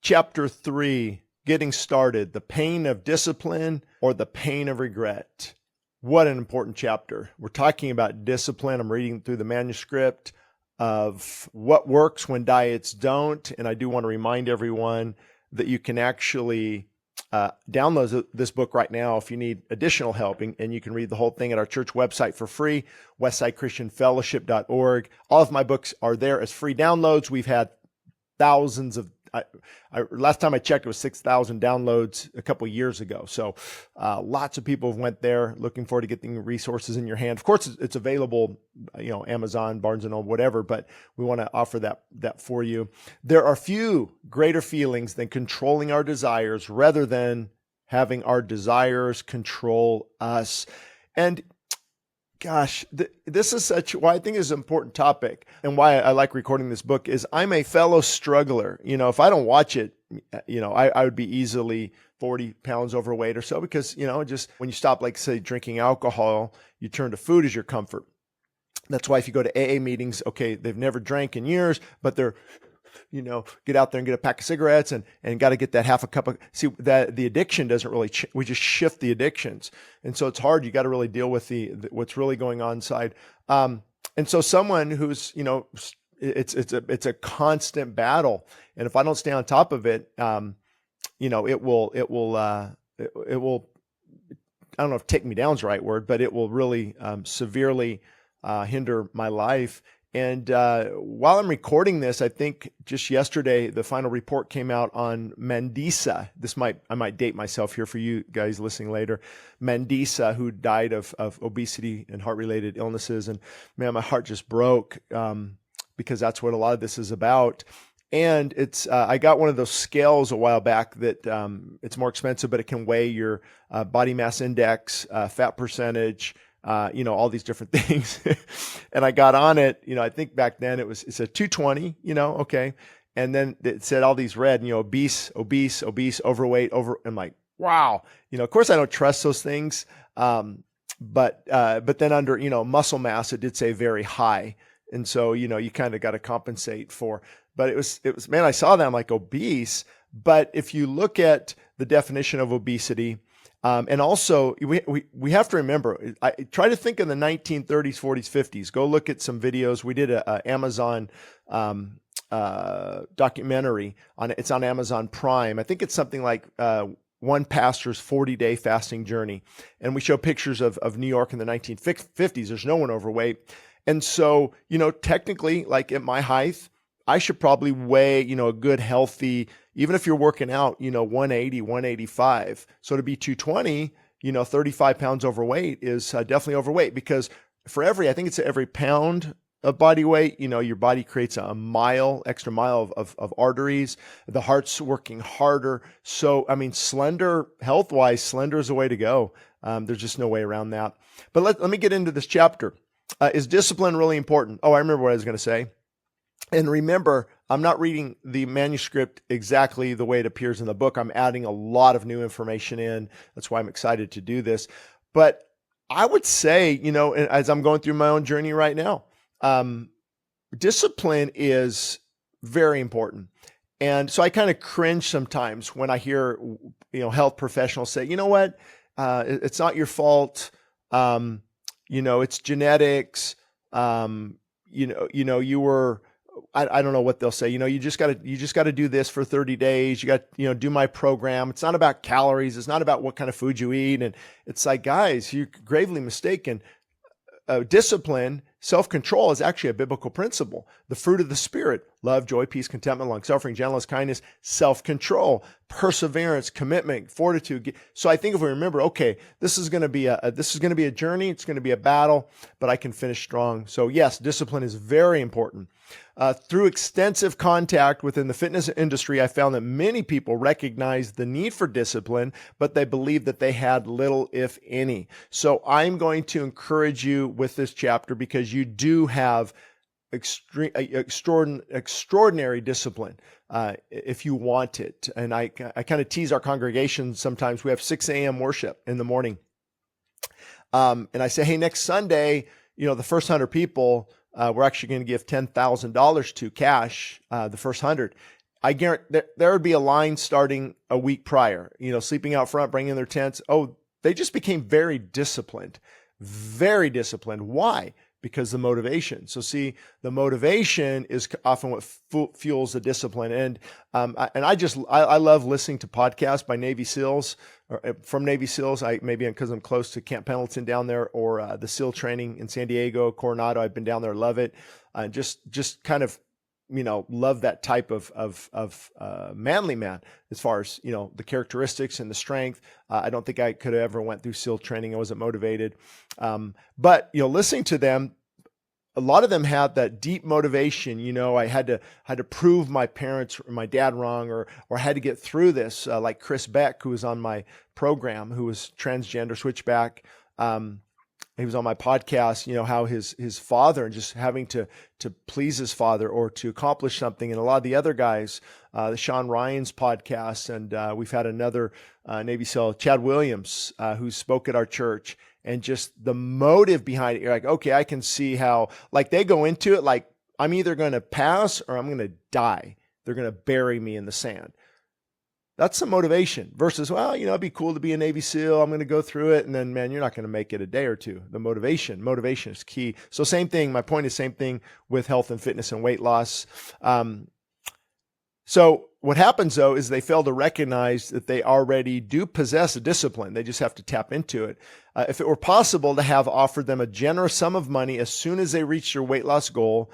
chapter 3, getting started, the pain of discipline or the pain of regret. What an important chapter. We're talking about discipline. I'm reading through the manuscript of what works when diets don't. And I do want to remind everyone that you can actually download this book right now if you need additional help, and you can read the whole thing at our church website for free, westsidechristianfellowship.org. All of my books are there as free downloads. We've had thousands of, last time I checked, it was 6,000 downloads a couple of years ago. So lots of people have went there. Looking forward to getting resources in your hand. Of course, it's available, Amazon, Barnes & Noble, whatever, but we want to offer that for you. There are few greater feelings than controlling our desires rather than having our desires control us. And gosh, this is why I think is an important topic, and why I like recording this book is I'm a fellow struggler. If I don't watch it, I would be easily 40 pounds overweight or so, because, just when you stop, like say, drinking alcohol, you turn to food as your comfort. That's why if you go to AA meetings, okay, they've never drank in years, but they're, get out there and get a pack of cigarettes and got to get that half a cup of, see that the addiction doesn't really, we just shift the addictions. And so it's hard. You got to really deal with what's really going on inside. And so someone who's, it's a constant battle. And if I don't stay on top of it, it will, I don't know if take me down is the right word, but it will really severely hinder my life. And while I'm recording this, I think just yesterday, the final report came out on Mandisa. I might date myself here for you guys listening later. Mandisa, who died of obesity and heart-related illnesses. And man, my heart just broke because that's what a lot of this is about. And it's I got one of those scales a while back that it's more expensive, but it can weigh your body mass index, fat percentage, all these different things. And I got on it, I think back then it said 220, okay. And then it said all these red, obese, overweight, I'm like, wow. Of course I don't trust those things. But then under, muscle mass, it did say very high. And so, you kind of got to compensate for, but it was, man, I saw that, I'm like, obese. But if you look at the definition of obesity, and also we have to remember, I try to think in the 1930s, 40s, 50s, go look at some videos. We did a Amazon, documentary it's on Amazon Prime. I think it's something like, one pastor's 40-day fasting journey. And we show pictures of New York in the 1950s. There's no one overweight. And so, technically, like at my height, I should probably weigh, a good, healthy, even if you're working out, 180, 185. So to be 220, 35 pounds overweight is definitely overweight, because I think it's every pound of body weight, your body creates a extra mile of arteries. The heart's working harder. So, slender, health-wise, slender is the way to go. There's just no way around that. But let me get into this chapter. Is discipline really important? Oh, I remember what I was going to say. And remember, I'm not reading the manuscript exactly the way it appears in the book. I'm adding a lot of new information in. That's why I'm excited to do this. But I would say, as I'm going through my own journey right now, discipline is very important. And so I kind of cringe sometimes when I hear, health professionals say, what, it's not your fault. It's genetics. You were, I don't know what they'll say. You just got to do this for 30 days. You got, do my program. It's not about calories. It's not about what kind of food you eat. And it's like, guys, you're gravely mistaken. Discipline, self-control is actually a biblical principle. The fruit of the Spirit: love, joy, peace, contentment, long-suffering, gentleness, kindness, self-control, perseverance, commitment, fortitude. So I think if we remember, okay, this is going to be a journey. It's going to be a battle, but I can finish strong. So yes, discipline is very important. Through extensive contact within the fitness industry, I found that many people recognize the need for discipline, but they believe that they had little, if any. So I'm going to encourage you with this chapter, because you do have extraordinary discipline if you want it. And I kind of tease our congregation sometimes. We have 6 a.m. worship in the morning. And I say, hey, next Sunday, the first 100 people, we're actually going to give $10,000 to cash, the first 100. I guarantee there would be a line starting a week prior, sleeping out front, bringing their tents. Oh, they just became very disciplined, very disciplined. Why? Because the motivation. So see, the motivation is often what fuels the discipline. And I love listening to podcasts by Navy SEALs, or from Navy SEALs. Maybe because I'm close to Camp Pendleton down there, or the SEAL training in San Diego, Coronado. I've been down there, love it. Just kind of love that type of manly man as far as, the characteristics and the strength. I don't think I could have ever went through SEAL training. I wasn't motivated. But, listening to them, a lot of them had that deep motivation. I had to prove my parents or my dad wrong, or I had to get through this. Like Chris Beck, who was on my program, who was transgender switchback. He was on my podcast, how his father, and just having to please his father or to accomplish something. And a lot of the other guys, the Sean Ryan's podcast, and we've had another Navy SEAL, Chad Williams, who spoke at our church, and just the motive behind it. You're like, okay, I can see how, like, they go into it like, I'm either going to pass or I'm going to die. They're going to bury me in the sand. That's some motivation versus, well, it'd be cool to be a Navy SEAL. I'm going to go through it. And then, man, you're not going to make it a day or two. The motivation is key. So same thing. My point is same thing with health and fitness and weight loss. So what happens, though, is they fail to recognize that they already do possess a discipline. They just have to tap into it. If it were possible to have offered them a generous sum of money as soon as they reached their weight loss goal,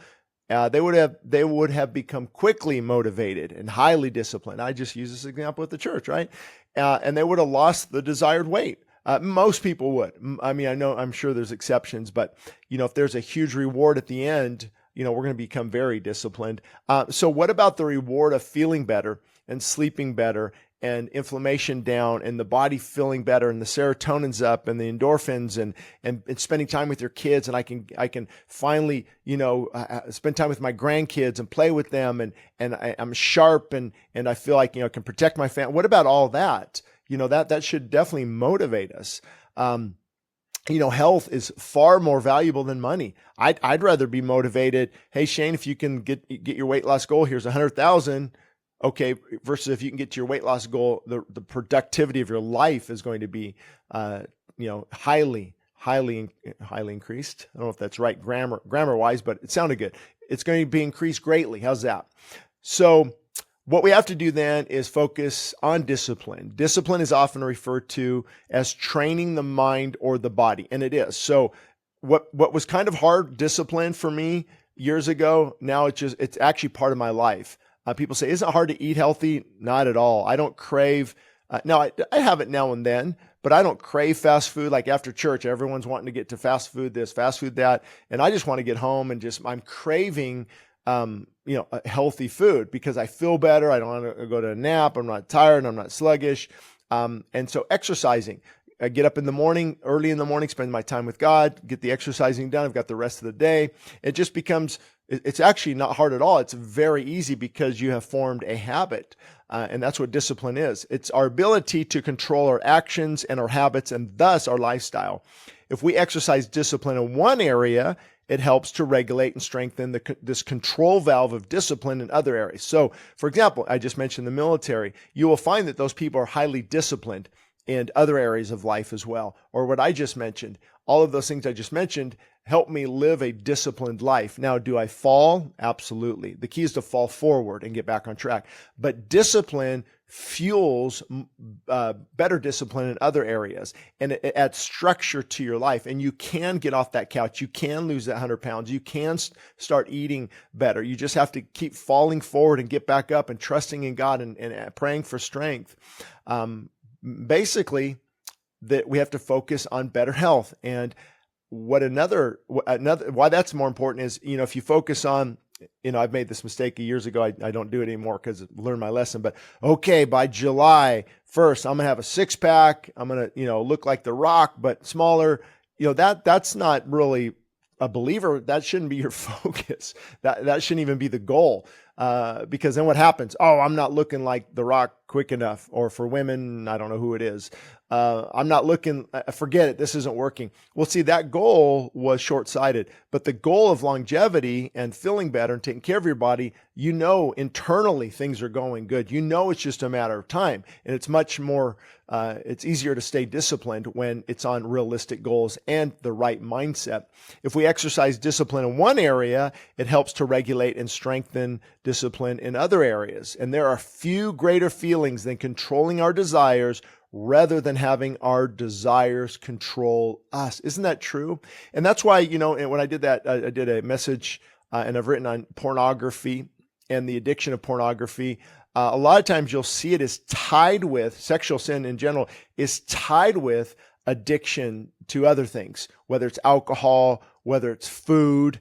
they would have become quickly motivated and highly disciplined. I just use this example with the church, right? And they would have lost the desired weight. Most people would. I'm sure there's exceptions, but if there's a huge reward at the end, we're going to become very disciplined. So what about the reward of feeling better and sleeping better and inflammation down and the body feeling better and the serotonin's up and the endorphins and spending time with your kids, and I can finally, spend time with my grandkids and play with them, and I'm sharp and I feel like, I can protect my family. What about all that? That should definitely motivate us. Health is far more valuable than money. I'd rather be motivated. Hey, Shane, if you can get your weight loss goal, here's 100,000. Okay. Versus if you can get to your weight loss goal, the productivity of your life is going to be, highly increased. I don't know if that's right grammar wise, but it sounded good. It's going to be increased greatly. How's that? So what we have to do then is focus on discipline. Discipline is often referred to as training the mind or the body, and it is. So what was kind of hard discipline for me years ago, now it's actually part of my life. People say, isn't it hard to eat healthy? Not at all. I don't crave, I have it now and then, but I don't crave fast food. Like after church, everyone's wanting to get to fast food this, fast food that, and I just want to get home and I'm craving healthy food because I feel better. I don't want to go to a nap. I'm not tired. I'm not sluggish. And so exercising, I get up in the morning, early in the morning, spend my time with God, get the exercising done. I've got the rest of the day. It just becomes, it's actually not hard at all. It's very easy because you have formed a habit. And that's what discipline is. It's our ability to control our actions and our habits and thus our lifestyle. If we exercise discipline in one area, it helps to regulate and strengthen this control valve of discipline in other areas. So, for example, I just mentioned the military. You will find that those people are highly disciplined in other areas of life as well. Or what I just mentioned, all of those things I just mentioned help me live a disciplined life. Now, do I fall? Absolutely. The key is to fall forward and get back on track. But discipline fuels better discipline in other areas, and it adds structure to your life. And you can get off that couch. You can lose that 100 pounds. You can start eating better. You just have to keep falling forward and get back up and trusting in God and praying for strength. Basically, that we have to focus on better health. And why that's more important is, if you focus on, I've made this mistake years ago. I don't do it anymore because I learned my lesson, but okay, by July 1st, I'm going to have a 6-pack. I'm going to, look like The Rock, but smaller. That's not really a believer. That shouldn't be your focus. That shouldn't even be the goal. Because then what happens? Oh, I'm not looking like The Rock quick enough. Or for women, I don't know who it is. I'm not looking, forget it, this isn't working. Well, see, that goal was short-sighted, but the goal of longevity and feeling better and taking care of your body, internally things are going good. It's just a matter of time. And it's much more, it's easier to stay disciplined when it's on realistic goals and the right mindset. If we exercise discipline in one area, it helps to regulate and strengthen discipline in other areas. And there are few greater feelings than controlling our desires rather than having our desires control us. Isn't that true? And that's why, when I did that, I did a message and I've written on pornography and the addiction of pornography. A lot of times you'll see it is tied with sexual sin in general, is tied with addiction to other things, whether it's alcohol, whether it's food,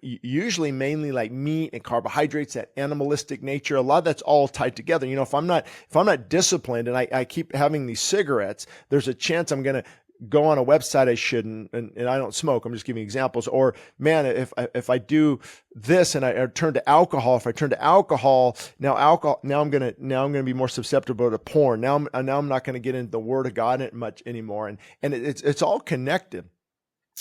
usually mainly like meat and carbohydrates, that animalistic nature. A lot of that's all tied together. If I'm not disciplined and I keep having these cigarettes, there's a chance I'm going to go on a website I shouldn't, and I don't smoke. I'm just giving examples. Or man, if I do this and I turn to alcohol, now I'm gonna be more susceptible to porn. Now I'm not going to get into the Word of God much anymore, and it's all connected.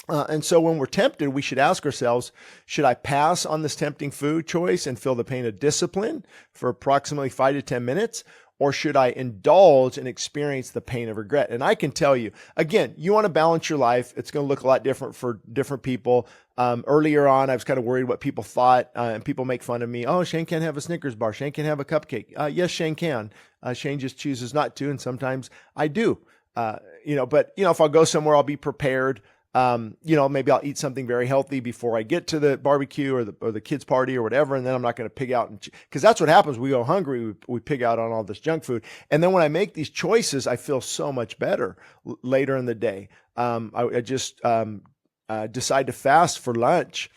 And so when we're tempted, we should ask ourselves, should I pass on this tempting food choice and feel the pain of discipline for approximately 5 to 10 minutes? Or should I indulge and experience the pain of regret? And I can tell you, again, you want to balance your life. It's going to look a lot different for different people. Earlier on, I was kind of worried what people thought, and people make fun of me. Oh, Shane can't have a Snickers bar. Shane can't have a cupcake. Yes, Shane can. Shane just chooses not to, and sometimes I do. But if I'll go somewhere, I'll be prepared. Maybe I'll eat something very healthy before I get to the barbecue or the kids' party or whatever. And then I'm not going to pig out. Because that's what happens. We go hungry. We pig out on all this junk food. And then when I make these choices, I feel so much better later in the day. I just decide to fast for lunch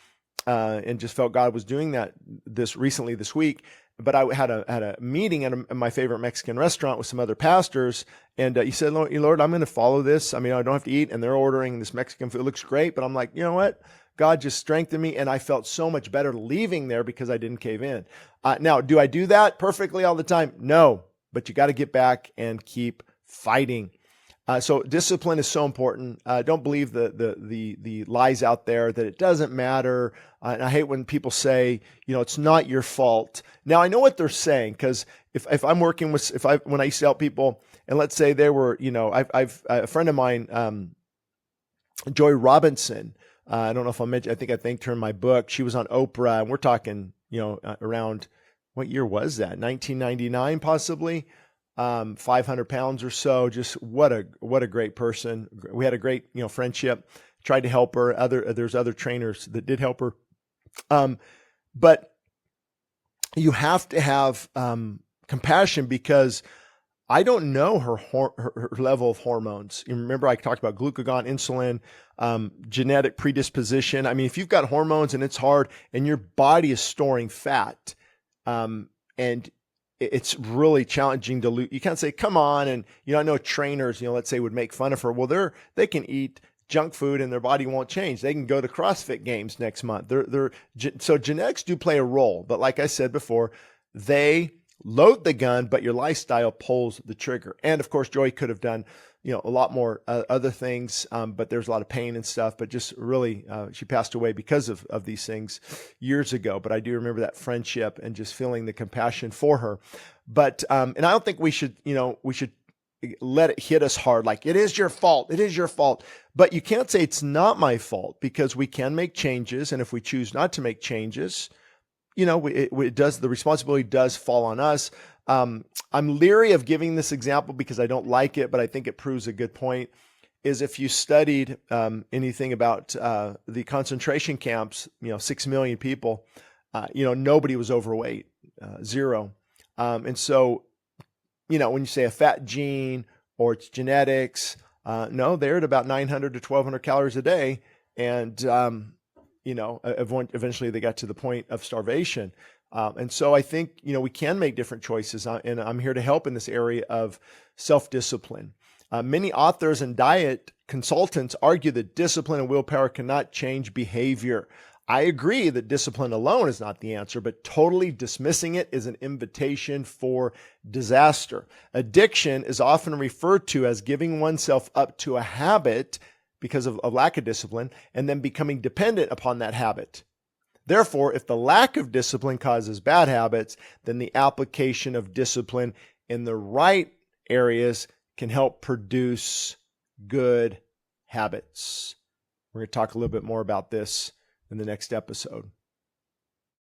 and just felt God was doing that this week. But I had a meeting at my favorite Mexican restaurant with some other pastors. And he said, Lord, I'm going to follow this. I mean, I don't have to eat. And they're ordering this Mexican food. It looks great. But I'm like, you know what? God just strengthened me. And I felt so much better leaving there because I didn't cave in. Now, do I do that perfectly all the time? No. But you got to get back and keep fighting. So discipline is so important. Don't believe the lies out there that it doesn't matter. And I hate when people say, it's not your fault. Now I know what they're saying, because if I'm working with, when I used to help people, and let's say there were, I've a friend of mine, Joy Robinson. I don't know if I mentioned. I think I thanked her in my book. She was on Oprah, and we're talking, around what year was that? 1999, possibly. 500 pounds or so. Just what a great person. We had a great, friendship. Tried to help her. There's other trainers that did help her. But you have to have compassion, because I don't know her level of hormones. You remember I talked about glucagon, insulin, genetic predisposition. I mean, if you've got hormones and it's hard and your body is storing fat, and it's really challenging to lose. You can't say, come on. And, I know trainers, let's say would make fun of her. Well, they can eat junk food and their body won't change. They can go to CrossFit Games next month. So genetics do play a role. But like I said before, they load the gun, but your lifestyle pulls the trigger. And of course, Joy could have done, a lot more other things, but there's a lot of pain and stuff. But just really, she passed away because of these things years ago. But I do remember that friendship and just feeling the compassion for her. But and I don't think we should let it hit us hard, like it is your fault. It is your fault. But you can't say it's not my fault, because we can make changes, and if we choose not to make changes, it does. The responsibility does fall on us. I'm leery of giving this example because I don't like it, but I think it proves a good point. Is if you studied anything about the concentration camps, 6 million people, nobody was overweight, zero. And so, when you say a fat gene or it's genetics, no, they're at about 900 to 1,200 calories a day, and eventually they got to the point of starvation. And so I think, we can make different choices, and I'm here to help in this area of self-discipline. Many authors and diet consultants argue that discipline and willpower cannot change behavior. I agree that discipline alone is not the answer, but totally dismissing it is an invitation for disaster. Addiction is often referred to as giving oneself up to a habit because of a lack of discipline and then becoming dependent upon that habit. Therefore, if the lack of discipline causes bad habits, then the application of discipline in the right areas can help produce good habits. We're going to talk a little bit more about this in the next episode.